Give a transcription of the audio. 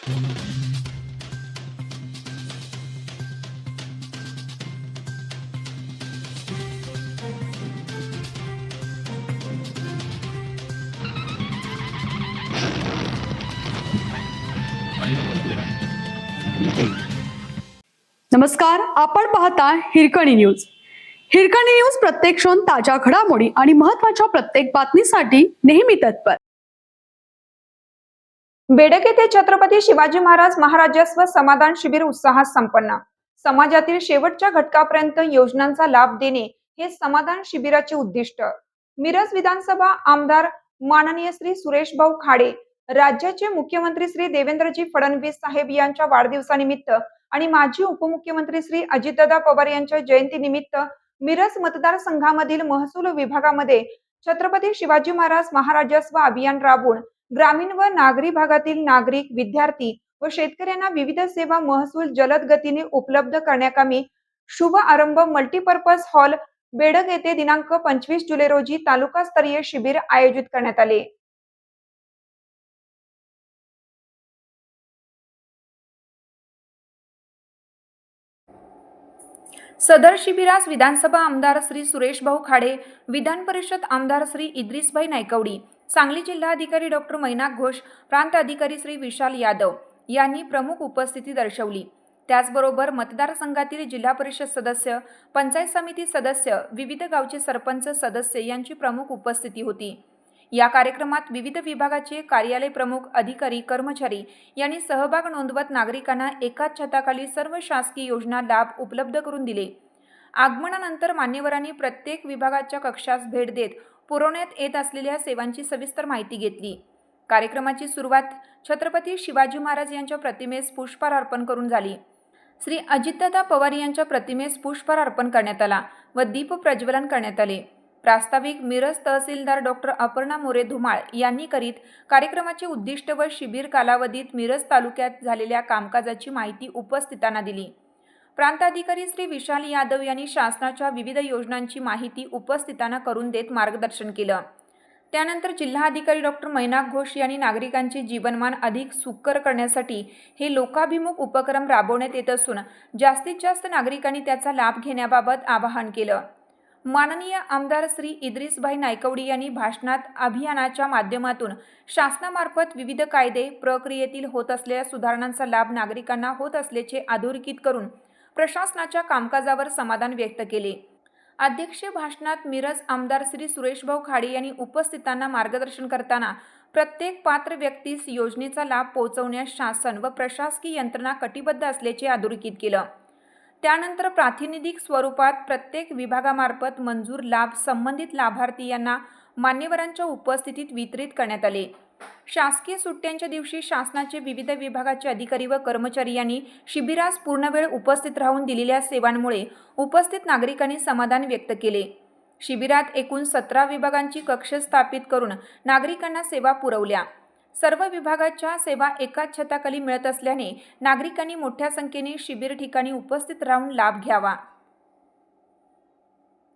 नमस्कार, आपण पाहता हिरकणी न्यूज. हिरकणी न्यूज प्रत्येक क्षण ताज्या घडामोडी आणि महत्त्वाच्या प्रत्येक बातमीसाठी नेहमी तत्पर. बेडक येथे छत्रपती शिवाजी महाराज महाराजस्व समाधान शिबिर उत्साहात संपन्न. समाजातील शेवटच्या घटकापर्यंत योजनांचा लाभ देणे हे समाधान शिबिराचे उद्दिष्ट. मिरज विधानसभा आमदार माननीय श्री सुरेश भाऊ खाडे, राज्याचे मुख्यमंत्री श्री देवेंद्रजी फडणवीस साहेब यांच्या वाढदिवसानिमित्त आणि माजी उपमुख्यमंत्री श्री अजितदादा पवार यांच्या जयंतीनिमित्त मिरज मतदारसंघामधील महसूल विभागामध्ये छत्रपती शिवाजी महाराज महाराजस्व अभियान राबवून ग्रामीण व नागरी भागातील नागरिक, विद्यार्थी व शेतकऱ्यांना विविध सेवा महसूल जलद गतीने उपलब्ध करण्याकामी शुभ आरंभ मल्टीपर्पज हॉल बेडग येथे दिनांक 25 जुलै रोजी तालुकास्तरीय शिबिर आयोजित करण्यात आले. सदर शिबिरास विधानसभा आमदार श्री सुरेश भाऊ खाडे, विधान परिषद आमदार श्री इद्रिसभाई नायकवडी, सांगली जिल्हाधिकारी डॉक्टर मैनाक घोष, प्रांत अधिकारी श्री विशाल यादव यांनी प्रमुख उपस्थिती दर्शवली. त्याचबरोबर मतदारसंघातील जिल्हा परिषद सदस्य, पंचायत समिती सदस्य, विविध गावचे सरपंच सदस्य यांची प्रमुख उपस्थिती होती. या कार्यक्रमात विविध विभागाचे कार्यालय प्रमुख, अधिकारी, कर्मचारी यांनी सहभाग नोंदवत नागरिकांना एकाच छताखाली सर्व शासकीय योजना लाभ उपलब्ध करून दिले. आगमनानंतर मान्यवरांनी प्रत्येक विभागाच्या कक्षास भेट देत पुरवण्यात येत असलेल्या सेवांची सविस्तर माहिती घेतली. कार्यक्रमाची सुरुवात छत्रपती शिवाजी महाराज यांच्या प्रतिमेस पुष्पहार अर्पण करून झाली. श्री अजितदादा पवार यांच्या प्रतिमेस पुष्पहार अर्पण करण्यात आला व दीप प्रज्वलन करण्यात आले. प्रास्ताविक मिरज तहसीलदार डॉक्टर अपर्णा मोरे धुमाळ यांनी करीत कार्यक्रमाचे उद्दिष्ट व शिबिर कालावधीत मिरज तालुक्यात झालेल्या कामकाजाची माहिती उपस्थितांना दिली. प्रांताधिकारी श्री विशाल यादव यांनी शासनाच्या विविध योजनांची माहिती उपस्थितांना करून देत मार्गदर्शन केलं. त्यानंतर जिल्हाधिकारी डॉक्टर मैनाक घोष यांनी नागरिकांचे जीवनमान अधिक सुकर करण्यासाठी हे लोकाभिमुख उपक्रम राबवण्यात येत असून जास्तीत जास्त नागरिकांनी त्याचा लाभ घेण्याबाबत आवाहन केलं. माननीय आमदार श्री इद्रिसभाई नायकवडी यांनी भाषणात अभियानाच्या माध्यमातून शासनामार्फत विविध कायदे प्रक्रियेतील होत असलेल्या सुधारणांचा लाभ नागरिकांना होत असल्याचे अधोरेखित करून प्रशासनाच्या कामकाजावर समाधान व्यक्त केले. अध्यक्षीय भाषणात मिरज आमदार श्री सुरेश भाऊ खाडे यांनी उपस्थितांना मार्गदर्शन करताना प्रत्येक पात्र व्यक्तीस योजनेचा लाभ पोहोचवण्यास शासन व प्रशासकीय यंत्रणा कटिबद्ध असल्याचे अधोरेखित केलं. त्यानंतर प्रातिनिधिक स्वरूपात प्रत्येक विभागामार्फत मंजूर लाभ संबंधित लाभार्थी यांना मान्यवरांच्या उपस्थितीत वितरित करण्यात आले. शासकीय सुट्ट्यांच्या दिवशी शासनाचे विविध विभागाचे अधिकारी व कर्मचारी यांनी शिबिरास पूर्ण वेळ उपस्थित राहून दिलेल्या सेवांमुळे उपस्थित नागरिकांनी समाधान व्यक्त केले. शिबिरात एकूण 17 विभागांची कक्ष स्थापित करून नागरिकांना सेवा पुरवल्या. सर्व विभागाच्या सेवा एकाच छताखाली मिळत असल्याने नागरिकांनी मोठ्या संख्येने शिबिर ठिकाणी उपस्थित राहून लाभ घ्यावा.